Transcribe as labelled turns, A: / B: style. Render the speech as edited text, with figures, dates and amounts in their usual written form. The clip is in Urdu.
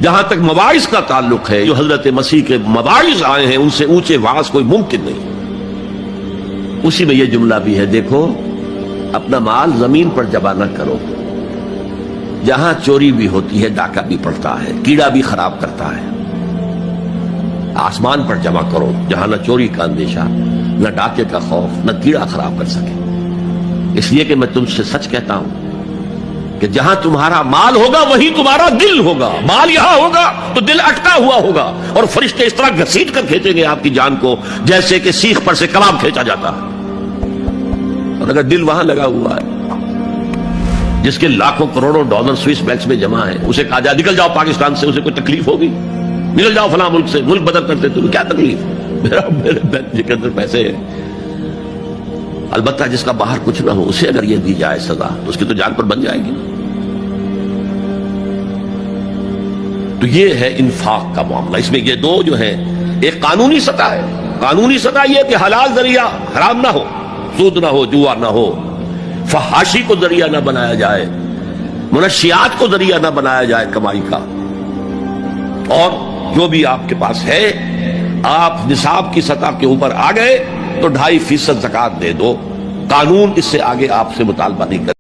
A: جہاں تک مواعظ کا تعلق ہے، جو حضرت مسیح کے مواعظ آئے ہیں ان سے اونچے واعظ کوئی ممکن نہیں۔ اسی میں یہ جملہ بھی ہے، دیکھو اپنا مال زمین پر جمع نہ کرو، جہاں چوری بھی ہوتی ہے ڈاکہ بھی پڑتا ہے، کیڑا بھی خراب کرتا ہے۔ آسمان پر جمع کرو جہاں نہ چوری کا اندیشہ، نہ ڈاکے کا خوف، نہ کیڑا خراب کر سکے۔ اس لیے کہ میں تم سے سچ کہتا ہوں کہ جہاں تمہارا مال ہوگا وہیں تمہارا دل ہوگا۔ مال یہاں ہوگا تو دل اٹکا ہوا ہوگا، اور فرشتے اس طرح گھسیٹ کر کھینچیں گے آپ کی جان کو جیسے کہ سیخ پر سے کباب کھینچا جاتا ہے۔ اور اگر دل وہاں لگا ہوا ہے جس کے لاکھوں کروڑوں ڈالر سوئس بینکس میں جمع ہے، اسے کہا جائے نکل جاؤ پاکستان سے، اسے کوئی تکلیف ہوگی؟ نکل جاؤ فلاں ملک سے، ملک بدل کرتے تمہیں کیا تکلیف؟ میرے بینک کے اندر پیسے ہیں۔ البتہ جس کا باہر کچھ نہ ہو اسے اگر یہ دی جائے سزا تو اس کی تو جان پر بن جائے گی۔ تو یہ ہے انفاق کا معاملہ۔ اس میں یہ دو جو ہے، ایک قانونی سطح ہے، قانونی سطح یہ کہ حلال ذریعہ حرام نہ ہو، سود نہ ہو، جوا نہ ہو، فحاشی کو ذریعہ نہ بنایا جائے، منشیات کو ذریعہ نہ بنایا جائے کمائی کا، اور جو بھی آپ کے پاس ہے آپ نصاب کی سطح کے اوپر آ گئے تو 2.5% زکوٰۃ دے دو۔ قانون اس سے آگے آپ سے مطالبہ نہیں کرے۔